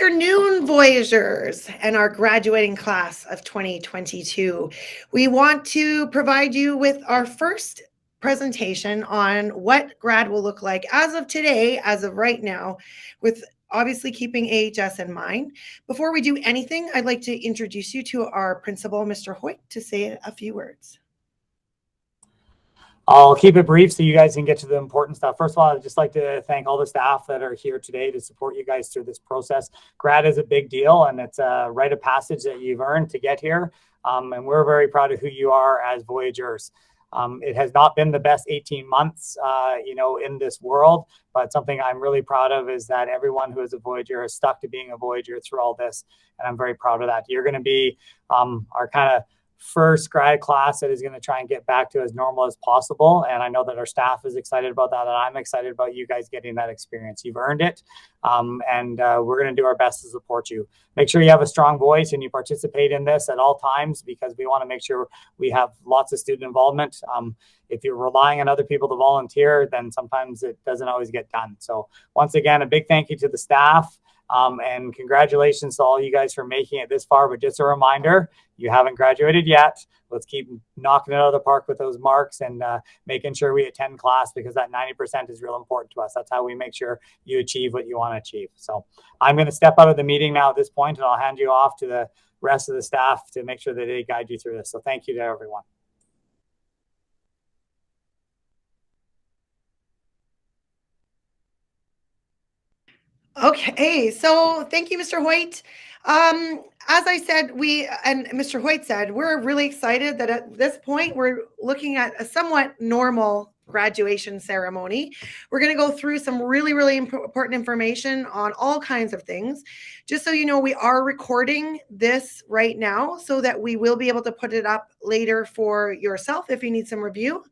afternoon, Voyagers and our graduating class of 2022. We want to provide you with our first presentation on what grad will look like as of today, as of right now, with obviously keeping AHS in mind. Before we do anything, I'd like to introduce you to our principal, Mr. Hoyt, to say a few words. I'll keep it brief so you guys can get to the important stuff. First of all, I'd just like to thank all the staff that are here today to support you guys through this process. Grad is a big deal, and it's a rite of passage that you've earned to get here. And we're very proud of who you are as Voyagers. It has not been the best 18 months, in this world, but something I'm really proud of is that everyone who is a Voyager has stuck to being a Voyager through all this, and I'm very proud of that. You're going to be our kind of first grad class that is going to try and get back to as normal as possible. And I know that our staff is excited about that. And I'm excited about you guys getting that experience. You've earned it. And we're going to do our best to support you. Make sure you have a strong voice and you participate in this at all times, because we want to make sure we have lots of student involvement. If you're relying on other people to volunteer, then sometimes it doesn't always get done. So once again, a big thank you to the staff. And congratulations to all you guys for making it this far. But just a reminder, you haven't graduated yet. Let's keep knocking it out of the park with those marks and making sure we attend class, because that 90% is real important to us. That's how we make sure you achieve what you want to achieve. So I'm going to step out of the meeting now at this point, and I'll hand you off to the rest of the staff to make sure that they guide you through this. So thank you to everyone. Okay, so thank you, Mr. Hoyt. As I said, and Mr. Hoyt said, we're really excited that at this point we're looking at a somewhat normal graduation ceremony. We're going to go through some really, really important information on all kinds of things. Just so you know, we are recording this right now so that we will be able to put it up later for yourself if you need some review.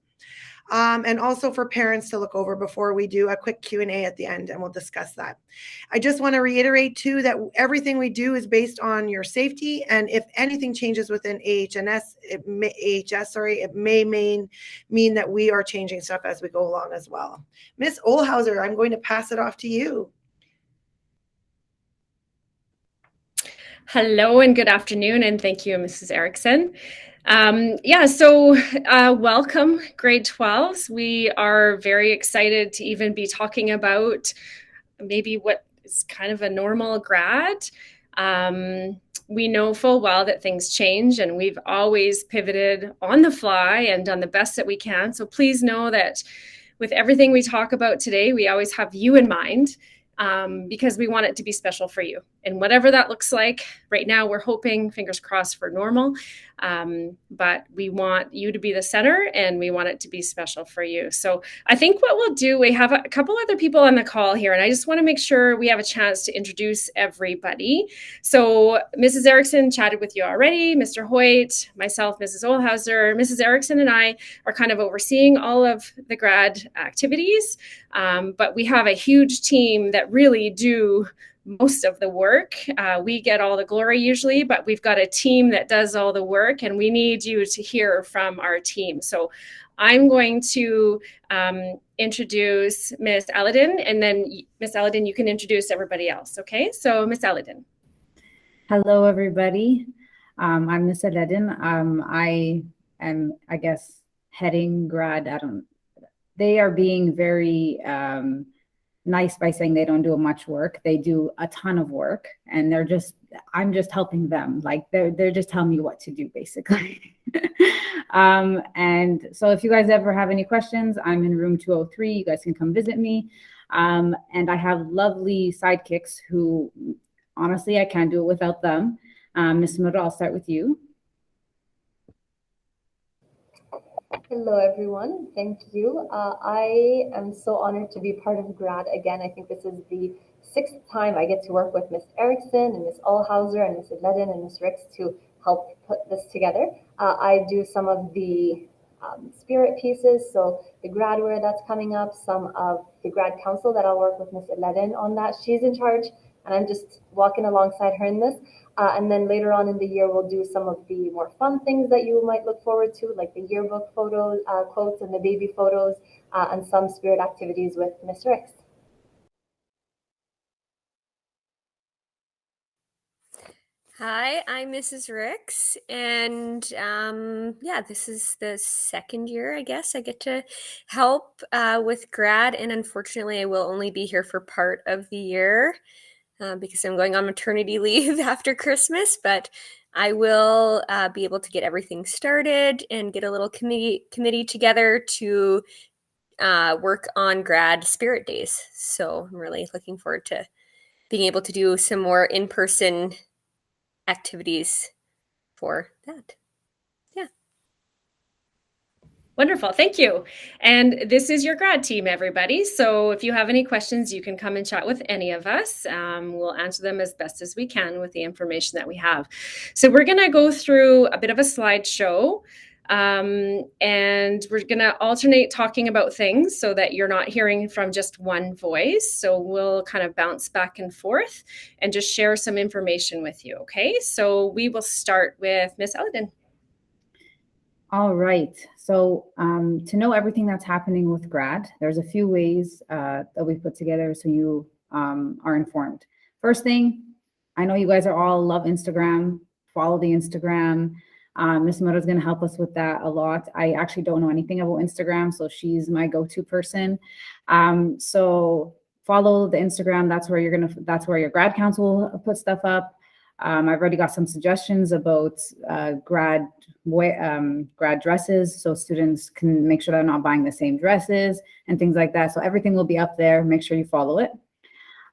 And also for parents to look over before we do a quick Q&A at the end, and we'll discuss that. I just want to reiterate too that everything we do is based on your safety, and if anything changes within AHS, it may mean that we are changing stuff as we go along as well. Miss Olhauser, I'm going to pass it off to you. Hello and good afternoon, and thank you, Mrs. Erickson. Welcome, grade 12s. We are very excited to even be talking about maybe what is kind of a normal grad. We know full well that things change, and we've always pivoted on the fly and done the best that we can. So please know that with everything we talk about today, we always have you in mind. Because we want it to be special for you. And whatever that looks like, right now we're hoping, fingers crossed, for normal. But we want you to be the center, and we want it to be special for you. So I think what we'll do, we have a couple other people on the call here, and I just want to make sure we have a chance to introduce everybody. So Mrs. Erickson chatted with you already, Mr. Hoyt, myself, Mrs. Olhauser. Mrs. Erickson and I are kind of overseeing all of the grad activities, but we have a huge team that really do most of the work. We get all the glory usually, but we've got a team that does all the work, and we need you to hear from our team. So I'm going to introduce Miss Alladin, and then Miss Alladin, you can introduce everybody else. Okay, so Miss Alladin. Hello, everybody. I'm Miss Alladin. I am, I guess, heading grad. They are being very nice by saying they don't do much work. They do a ton of work, and I'm just helping them. Like they're just telling me what to do, basically. And so if you guys ever have any questions, I'm in room 203. You guys can come visit me. And I have lovely sidekicks who, honestly, I can't do it without them. Ms. Mura, I'll start with you. Hello, everyone. Thank you. I am so honored to be part of Grad again. I think this is the 6th time I get to work with Ms. Erickson and Ms. Olhauser and Ms. Ledin and Ms. Ricks to help put this together. I do some of the spirit pieces, so the grad wear that's coming up, some of the Grad Council that I'll work with Ms. Ledin on that. She's in charge, and I'm just walking alongside her in this. And then later on in the year, we'll do some of the more fun things that you might look forward to, like the yearbook photos, quotes, and the baby photos, and some spirit activities with Ms. Ricks. Hi, I'm Mrs. Ricks, and yeah, this is the second year, I guess, I get to help with grad, and unfortunately, I will only be here for part of the year because I'm going on maternity leave after Christmas, but I will be able to get everything started and get a little committee together to work on grad spirit days. So I'm really looking forward to being able to do some more in-person activities for that. Yeah. Wonderful. Thank you. And this is your grad team, everybody. So if you have any questions, you can come and chat with any of us. We'll answer them as best as we can with the information that we have. So we're going to go through a bit of a slideshow. And we're going to alternate talking about things so that you're not hearing from just one voice. So we'll kind of bounce back and forth and just share some information with you. Okay. So we will start with Miss Elodin. All right. So to know everything that's happening with grad, there's a few ways that we put together so you are informed. First thing, I know you guys are all love Instagram. Follow the Instagram. Miss Mura is going to help us with that a lot. I actually don't know anything about Instagram, so she's my go-to person. So follow the Instagram. That's where that's where your grad council will put stuff up. I've already got some suggestions about grad dresses, so students can make sure they're not buying the same dresses and things like that. So everything will be up there. Make sure you follow it.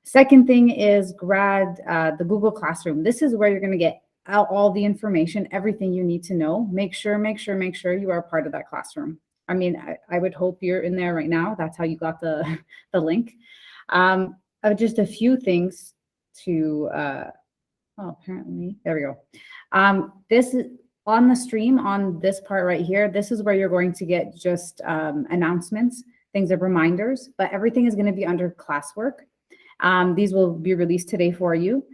Second thing is the Google Classroom. This is where you're going to get out all the information, everything you need to know. Make sure you are part of that classroom. I mean, I would hope you're in there right now. That's how you got the link. Just a few things to, apparently, there we go. This is on the stream on this part right here. This is where you're going to get just announcements, things of reminders, but everything is going to be under classwork. These will be released today for you,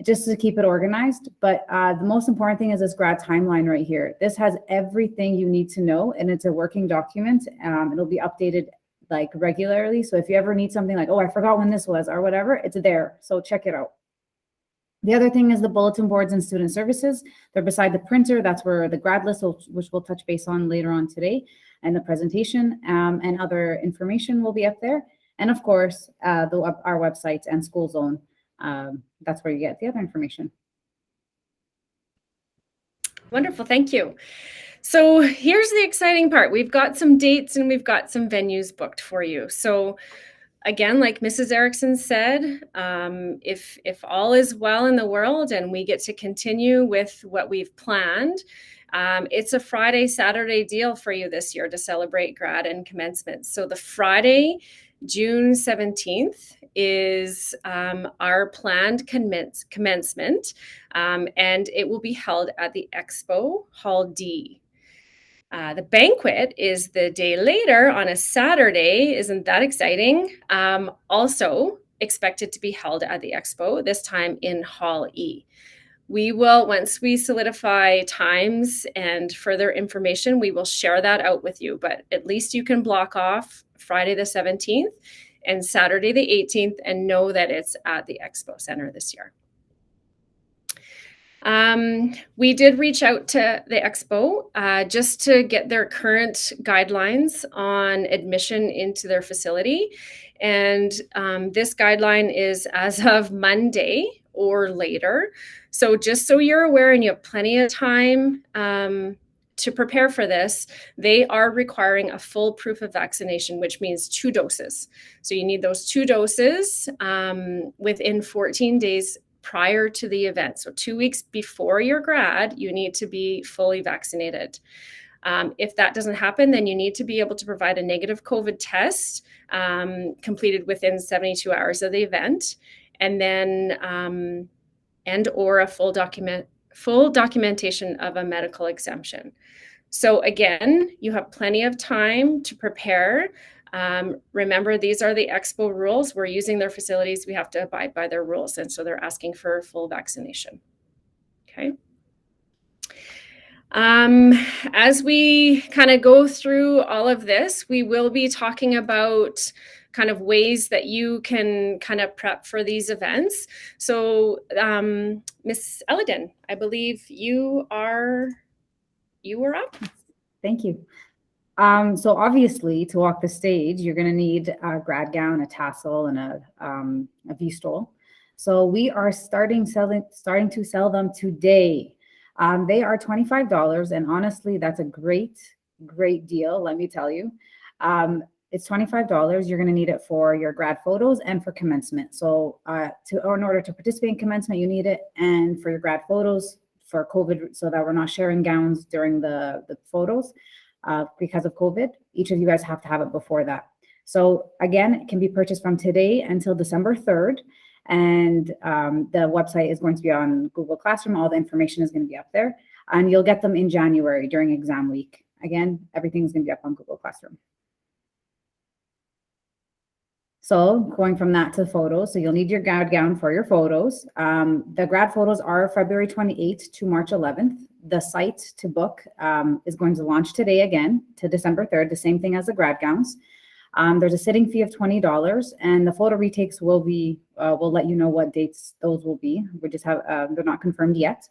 just to keep it organized. But the most important thing is this grad timeline right here. This has everything you need to know, and it's a working document. It'll be updated like regularly. So if you ever need something like, oh, I forgot when this was or whatever, it's there. So check it out. The other thing is the bulletin boards and student services. They're beside the printer. That's where the grad list, which we'll touch base on later on today, and the presentation and other information will be up there. And of course, our website and school zone. That's where you get the other information. Wonderful. Thank you. So here's the exciting part. We've got some dates and we've got some venues booked for you. So again, like Mrs. Erickson said, if all is well in the world and we get to continue with what we've planned, it's a Friday, Saturday deal for you this year to celebrate grad and commencement. So the Friday, June 17th is our planned commencement, and it will be held at the Expo Hall D. The banquet is the day later on a Saturday. Isn't that exciting? Also expected to be held at the Expo, this time in Hall E. We will, once we solidify times and further information, we will share that out with you. But at least you can block off Friday the 17th and Saturday the 18th and know that it's at the Expo Center this year. We did reach out to the Expo just to get their current guidelines on admission into their facility. And this guideline is as of Monday or later. So just so you're aware and you have plenty of time to prepare for this, they are requiring a full proof of vaccination, which means 2 doses. So you need those 2 doses within 14 days prior to the event. So 2 weeks before your grad, you need to be fully vaccinated. If that doesn't happen, then you need to be able to provide a negative COVID test completed within 72 hours of the event, and then and or a full documentation of a medical exemption. So again, you have plenty of time to prepare. Remember, these are the Expo rules. We're using their facilities. We have to abide by their rules. And so they're asking for full vaccination. Okay. As we kind of go through all of this, we will be talking about kind of ways that you can kind of prep for these events. So Miss Elodin, I believe you were up. Thank you. So obviously, to walk the stage, you're going to need a grad gown, a tassel, and a V-stole. So we are starting to sell them today. They are $25, and honestly, that's a great deal. Let me tell you, it's $25. You're going to need it for your grad photos and for commencement. So in order to participate in commencement, you need it, and for your grad photos for COVID, so that we're not sharing gowns during the photos. Because of COVID, each of you guys have to have it before that. So again, it can be purchased from today until December 3rd. And the website is going to be on Google Classroom. All the information is going to be up there. And you'll get them in January during exam week. Again, everything's going to be up on Google Classroom. So going from that to the photos, so you'll need your grad gown for your photos. The grad photos are February 28th to March 11th. The site to book is going to launch today again to December 3rd, the same thing as the grad gowns. There's a sitting fee of $20, and the photo retakes will be, we'll let you know what dates those will be. We just have, they're not confirmed yet.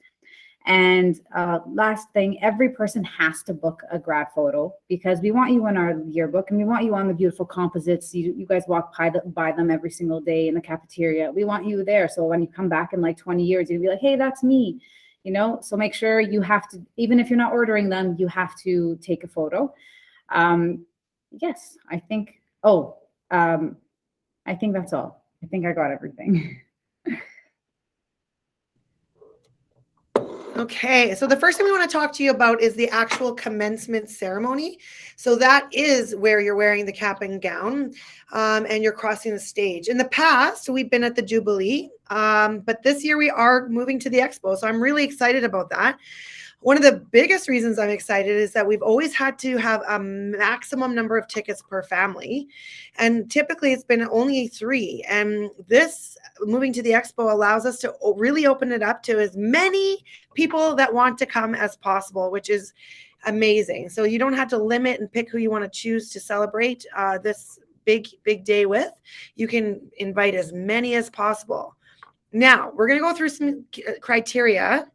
And last thing, every person has to book a grad photo, because we want you in our yearbook, and we want you on the beautiful composites. You guys walk by them every single day in the cafeteria. We want you there. So when you come back in like 20 years, you'll be like, hey, that's me. You know, so make sure you have to, even if you're not ordering them, you have to take a photo. Yes, I think that's all. I think I got everything. Okay, so the first thing we want to talk to you about is the actual commencement ceremony. So that is where you're wearing the cap and gown and you're crossing the stage. In the past, we've been at the Jubilee, but this year we are moving to the Expo. So I'm really excited about that. One of the biggest reasons I'm excited is that we've always had to have a maximum number of tickets per family. And typically it's been only 3. And this moving to the Expo allows us to really open it up to as many people that want to come as possible, which is amazing. So you don't have to limit and pick who you want to choose to celebrate this big day with. You can invite as many as possible. Now, we're going to go through some criteria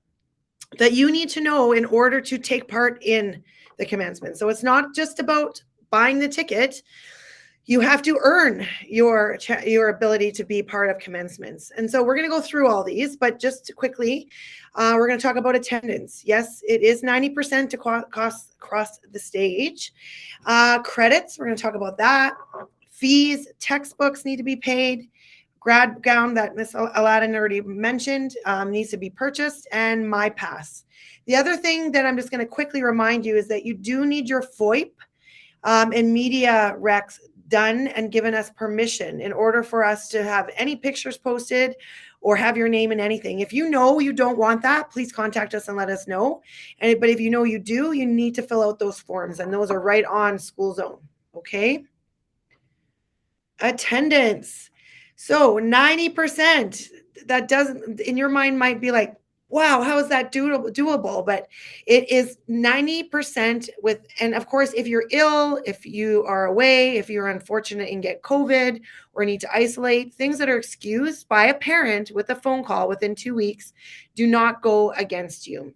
that you need to know in order to take part in the commencement. So it's not just about buying the ticket. You have to earn your ability to be part of commencements. And so we're going to go through all these, but just quickly, we're going to talk about attendance. Yes, it is 90% to cross the stage. Credits, we're going to talk about that. Fees, textbooks need to be paid. Grad gown that Miss Aladdin already mentioned needs to be purchased, and my pass. The other thing that I'm just going to quickly remind you is that you do need your FOIP and media recs done and given us permission in order for us to have any pictures posted or have your name in anything. If you know you don't want that, please contact us and let us know. But if you know you do, you need to fill out those forms, and those are right on School Zone. Okay. Attendance. So 90%, that doesn't, in your mind might be like, wow, how is that doable? But it is 90% with, and of course, if you're ill, if you are away, if you're unfortunate and get COVID or need to isolate, things that are excused by a parent with a phone call within 2 weeks do not go against you.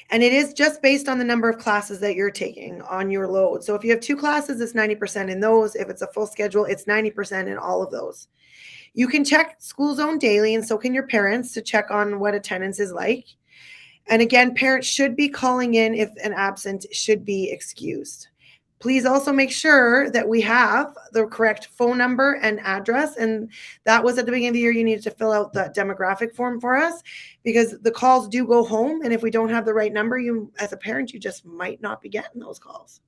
And it is just based on the number of classes that you're taking on your load. So if you have 2 classes, it's 90% in those. If it's a full schedule, it's 90% in all of those. You can check School Zone daily, and so can your parents, to check on what attendance is like. And again, parents should be calling in if an absent should be excused. Please also make sure that we have the correct phone number and address. And that was at the beginning of the year, you needed to fill out the demographic form for us, because the calls do go home. And if we don't have the right number, you, as a parent, you just might not be getting those calls.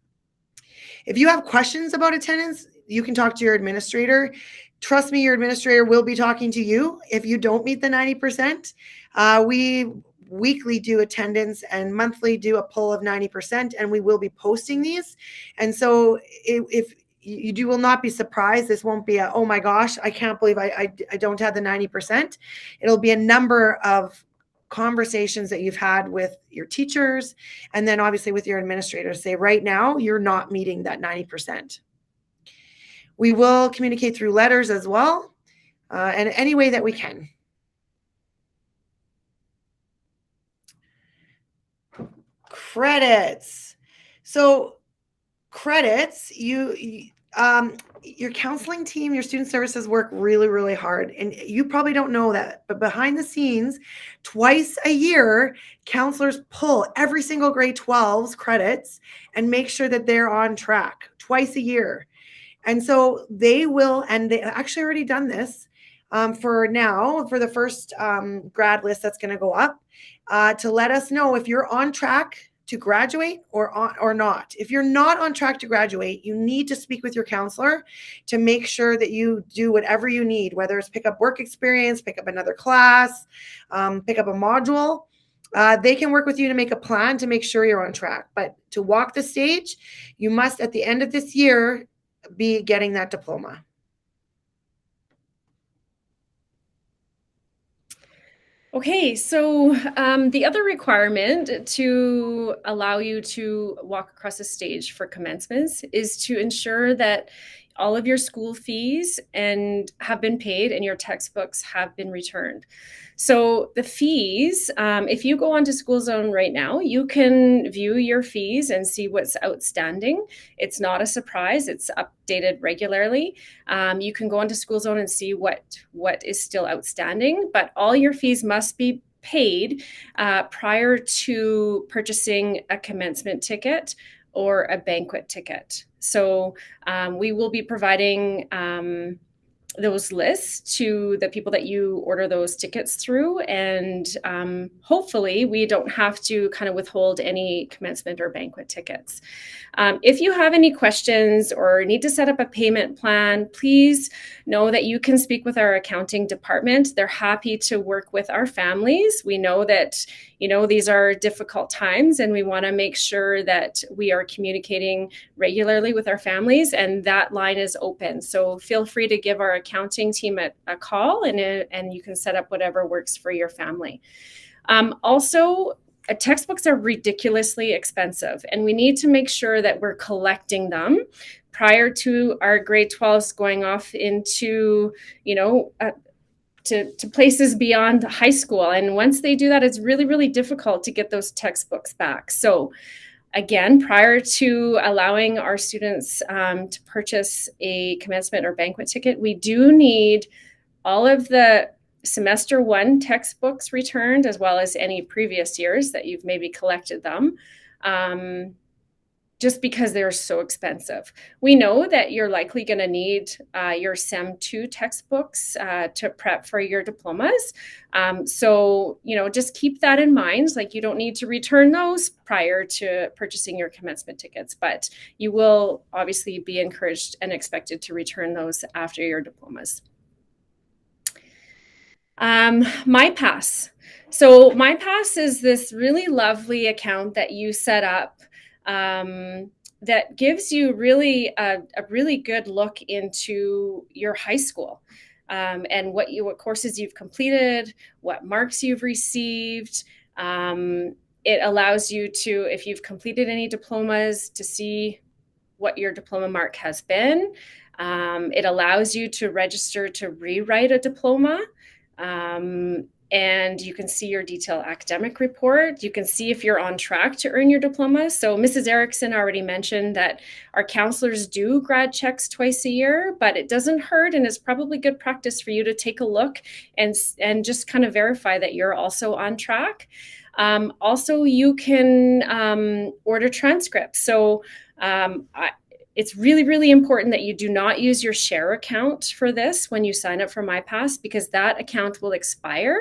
If you have questions about attendance, you can talk to your administrator. Trust me, your administrator will be talking to you if you don't meet the 90%. We weekly do attendance and monthly do a poll of 90%, and we will be posting these. And so if you will not be surprised, this won't be a, oh my gosh, I can't believe I don't have the 90%. It'll be a number of conversations that you've had with your teachers, and then obviously with your administrator, say right now you're not meeting that 90%. We will communicate through letters as well, and any way that we can. Credits. So credits, your counseling team, your student services work really, really hard. And you probably don't know that, but behind the scenes, twice a year, counselors pull every single grade 12's credits and make sure that they're on track twice a year. And so they will, and they actually already done this for the first grad list that's going to go up to let us know if you're on track to graduate or not. If you're not on track to graduate, you need to speak with your counselor to make sure that you do whatever you need, whether it's pick up work experience, pick up another class, pick up a module. They can work with you to make a plan to make sure you're on track. But to walk the stage, you must, at the end of this year, be getting that diploma. Okay, so the other requirement to allow you to walk across the stage for commencements is to ensure that all of your school fees have been paid and your textbooks have been returned. So the fees, if you go onto School Zone right now, you can view your fees and see what's outstanding. It's not a surprise, it's updated regularly. You can go onto School Zone and see what is still outstanding, but all your fees must be paid prior to purchasing a commencement ticket or a banquet ticket. So we will be providing those lists to the people that you order those tickets through, and hopefully we don't have to kind of withhold any commencement or banquet tickets. If you have any questions or need to set up a payment plan, please know that you can speak with our accounting department. They're happy to work with our families. We know that, these are difficult times, and we want to make sure that we are communicating regularly with our families, and that line is open. So feel free to give our accounting team a call, and you can set up whatever works for your family. Also, textbooks are ridiculously expensive, and we need to make sure that we're collecting them prior to our grade 12s going off into, to places beyond high school. And once they do that, it's really, really difficult to get those textbooks back. So again, prior to allowing our students to purchase a commencement or banquet ticket, we do need all of the semester 1 textbooks returned, as well as any previous years that you've maybe collected them, just because they're so expensive. We know that you're likely going to need your SEM 2 textbooks to prep for your diplomas. So, just keep that in mind. Like, you don't need to return those prior to purchasing your commencement tickets, but you will obviously be encouraged and expected to return those after your diplomas. MyPass. So MyPass is this really lovely account that you set up that gives you really a really good look into your high school and what courses you've completed, what marks you've received. It allows you to, if you've completed any diplomas, to see what your diploma mark has been. It allows you to register to rewrite a diploma. And you can see your detailed academic report. You can see if you're on track to earn your diploma. So Mrs. Erickson already mentioned that our counselors do grad checks twice a year, but it doesn't hurt, and it's probably good practice for you to take a look and just kind of verify that you're also on track. Also, you can order transcripts. So it's really, really important that you do not use your share account for this when you sign up for MyPass, because that account will expire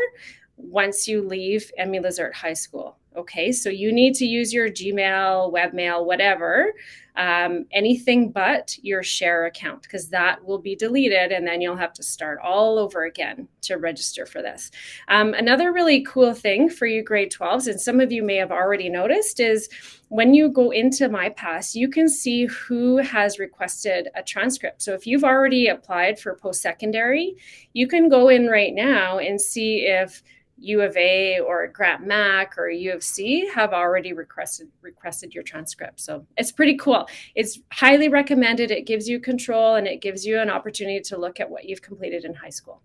once you leave Émile-Lazare High School. Okay, so you need to use your Gmail, webmail, whatever, anything but your share account, because that will be deleted and then you'll have to start all over again to register for this. Another really cool thing for you grade 12s, and some of you may have already noticed, is when you go into MyPass, you can see who has requested a transcript. So if you've already applied for post-secondary, you can go in right now and see if U of A or Grant Mac or U of C have already requested your transcript. So it's pretty cool. It's highly recommended. It gives you control and it gives you an opportunity to look at what you've completed in high school.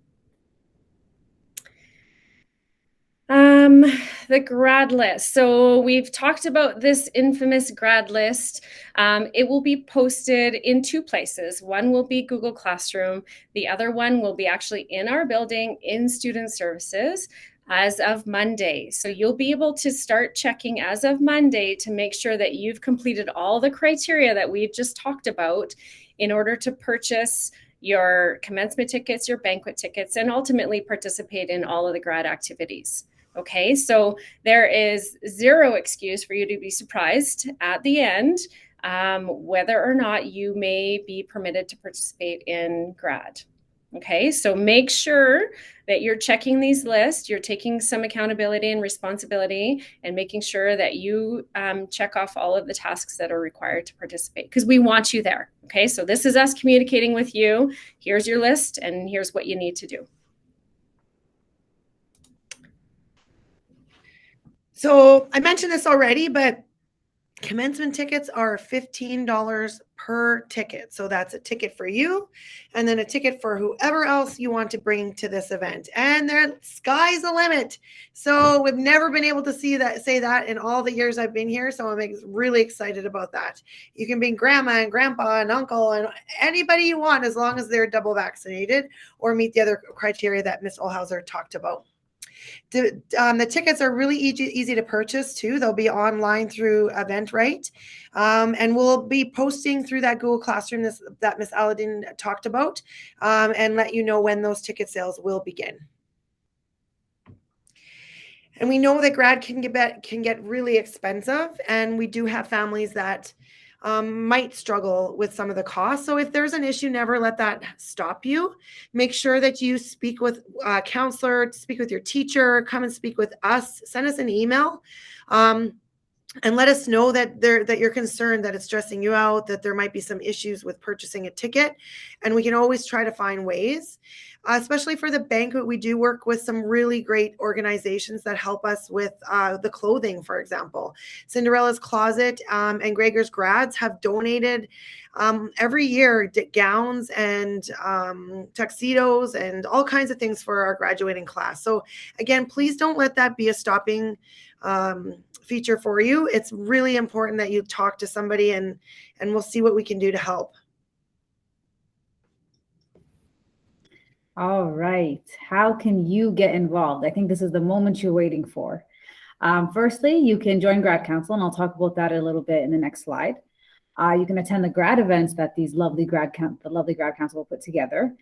The grad list. So we've talked about this infamous grad list. It will be posted in two places. One will be Google Classroom. The other one will be actually in our building in Student Services as of Monday. So you'll be able to start checking as of Monday to make sure that you've completed all the criteria that we've just talked about in order to purchase your commencement tickets, your banquet tickets, and ultimately participate in all of the grad activities. Okay, so there is zero excuse for you to be surprised at the end whether or not you may be permitted to participate in grad. Okay, so make sure that you're checking these lists, you're taking some accountability and responsibility and making sure that you check off all of the tasks that are required to participate because we want you there. Okay, so this is us communicating with you. Here's your list and here's what you need to do. So I mentioned this already, but commencement tickets are $15 per ticket. So that's a ticket for you and then a ticket for whoever else you want to bring to this event. And the sky's the limit. So we've never been able to say that in all the years I've been here. So I'm really excited about that. You can bring grandma and grandpa and uncle and anybody you want as long as they're double vaccinated or meet the other criteria that Ms. Olhauser talked about. The tickets are really easy to purchase too. They'll be online through Eventbrite, and we'll be posting through that Google Classroom that Ms. Aladdin talked about, and let you know when those ticket sales will begin. And we know that grad can get really expensive, and we do have families that might struggle with some of the costs. So if there's an issue, never let that stop you. Make sure that you speak with a counselor, speak with your teacher, come and speak with us, send us an email, and let us know that you're concerned, that it's stressing you out, that there might be some issues with purchasing a ticket. And we can always try to find ways. Especially for the banquet, we do work with some really great organizations that help us with the clothing, for example. Cinderella's Closet and Gregor's Grads have donated every year gowns and tuxedos and all kinds of things for our graduating class. So again, please don't let that be a stopping feature for you. It's really important that you talk to somebody and we'll see what we can do to help. All right. How can you get involved? I think this is the moment you're waiting for. Firstly, you can join Grad Council, and I'll talk about that a little bit in the next slide. You can attend the grad events that the lovely Grad Council will put together.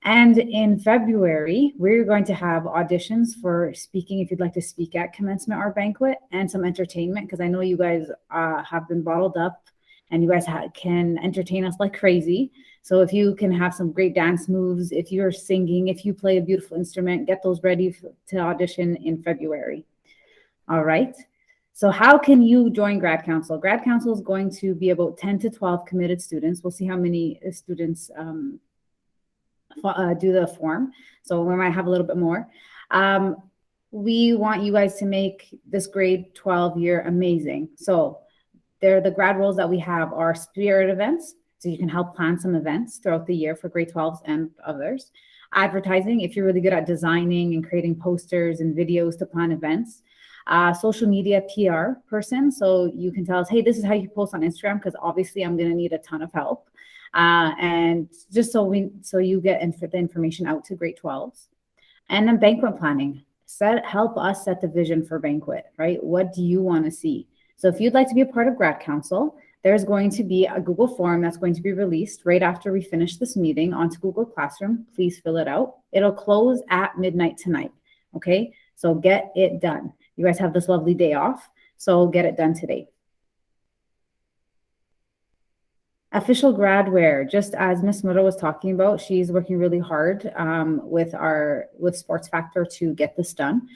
And in February, we're going to have auditions for speaking if you'd like to speak at commencement or banquet, and some entertainment, because I know you guys have been bottled up and you guys can entertain us like crazy. So if you can have some great dance moves, if you're singing, if you play a beautiful instrument, get those ready to audition in February. All right. So how can you join Grad Council? Grad Council is going to be about 10 to 12 committed students. We'll see how many students do the form. So we might have a little bit more. We want you guys to make this grade 12 year amazing. So the grad roles that we have are spirit events. So you can help plan some events throughout the year for grade 12s and others. Advertising, if you're really good at designing and creating posters and videos to plan events. Social media PR person, so you can tell us, hey, this is how you post on Instagram, because obviously I'm going to need a ton of help. And just so you get the information out to grade 12s. And then banquet planning. Help us set the vision for banquet, right? What do you want to see? So if you'd like to be a part of Grad Council, there's going to be a Google form that's going to be released right after we finish this meeting onto Google Classroom. Please fill it out. It'll close at midnight tonight. Okay, so get it done. You guys have this lovely day off, so get it done today. Official grad wear, just as Ms. Murdo was talking about, she's working really hard with Sports Factor to get this done.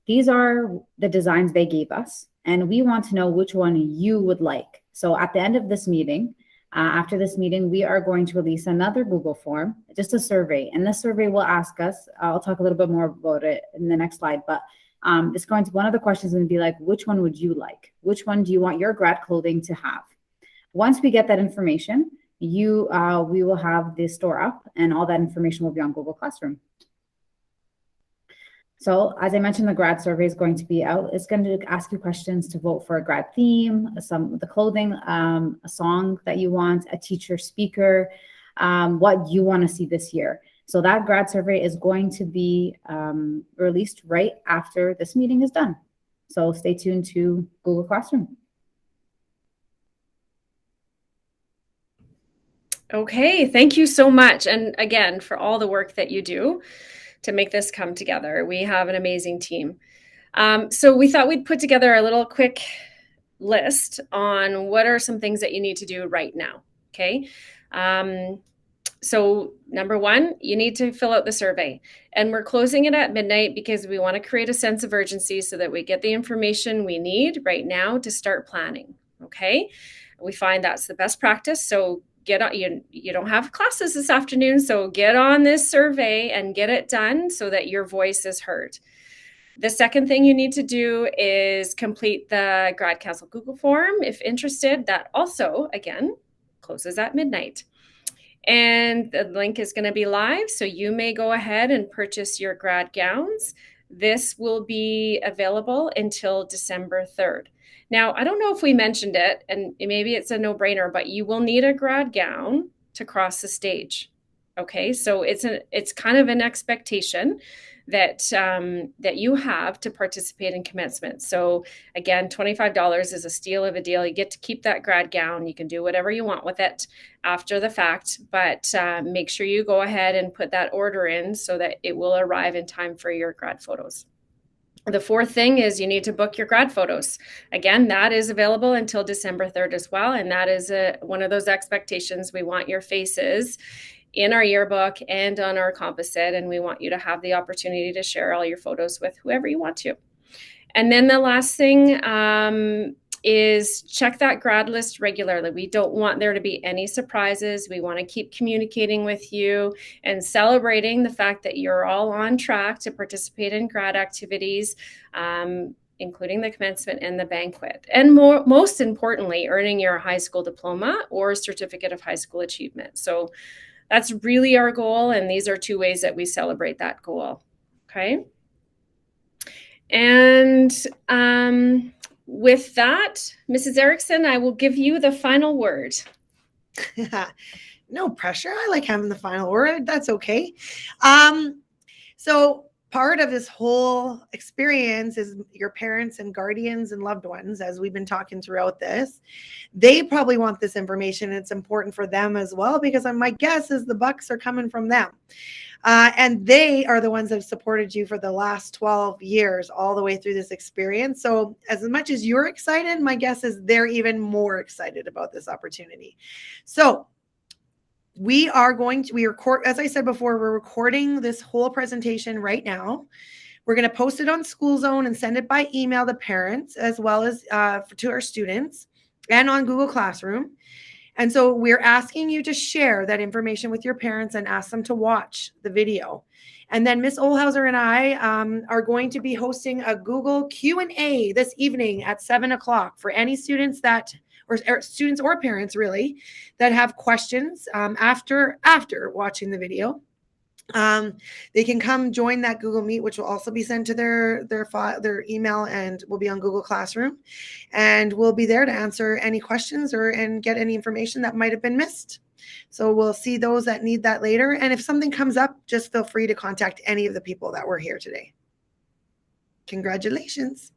These are the designs they gave us, and we want to know which one you would like. So at the end of this meeting, After this meeting, we are going to release another Google form, just a survey. And this survey will ask us, I'll talk a little bit more about it in the next slide, but it's going to, one of the questions is going to be like, which one would you like? Which one do you want your grad clothing to have? Once we get that information, we will have the store up and all that information will be on Google Classroom. So as I mentioned, the grad survey is going to be out. It's going to ask you questions to vote for a grad theme, the clothing, a song that you want, a teacher speaker, what you want to see this year. So that grad survey is going to be released right after this meeting is done. So stay tuned to Google Classroom. Okay, thank you so much. And again, for all the work that you do to make this come together. We have an amazing team. So we thought we'd put together a little quick list on what are some things that you need to do right now, okay? So number one, you need to fill out the survey. And we're closing it at midnight because we want to create a sense of urgency so that we get the information we need right now to start planning, okay? We find that's the best practice. So get on, you don't have classes this afternoon, so get on this survey and get it done so that your voice is heard. The second thing you need to do is complete the Grad Council Google form if interested. That also, again, closes at midnight. And the link is going to be live, so you may go ahead and purchase your grad gowns. This will be available until December 3rd. Now, I don't know if we mentioned it, and maybe it's a no-brainer, but you will need a grad gown to cross the stage. Okay, so it's kind of an expectation that that you have to participate in commencement. So again, $25 is a steal of a deal. You get to keep that grad gown. You can do whatever you want with it after the fact, but make sure you go ahead and put that order in so that it will arrive in time for your grad photos. The fourth thing is you need to book your grad photos. Again, that is available until December 3rd as well. And that is one of those expectations. We want your faces in our yearbook and on our composite. And we want you to have the opportunity to share all your photos with whoever you want to. And then the last thing is check that grad list regularly. We don't want there to be any surprises. We want to keep communicating with you and celebrating the fact that you're all on track to participate in grad activities, including the commencement and the banquet. And most importantly, earning your high school diploma or certificate of high school achievement. So that's really our goal. And these are two ways that we celebrate that goal. Okay. And with that, Mrs. Erickson, I will give you the final word. No pressure. I like having the final word. That's okay. So part of this whole experience is your parents and guardians and loved ones, as we've been talking throughout this. They probably want this information. It's important for them as well, because my guess is the bucks are coming from them. And they are the ones that have supported you for the last 12 years, all the way through this experience. So as much as you're excited, my guess is they're even more excited about this opportunity. So we record, as I said before, we're recording this whole presentation right now. We're going to post it on School Zone and send it by email to parents, as well as to our students, and on Google Classroom. And so we're asking you to share that information with your parents and ask them to watch the video. And then Ms. Olhauser and I are going to be hosting a Google Q&A this evening at 7 o'clock for any students or students or parents really that have questions after watching the video. They can come join that Google Meet, which will also be sent to their email and will be on Google Classroom. And we'll be there to answer any questions and get any information that might have been missed. So we'll see those that need that later. And if something comes up, just feel free to contact any of the people that were here today. Congratulations.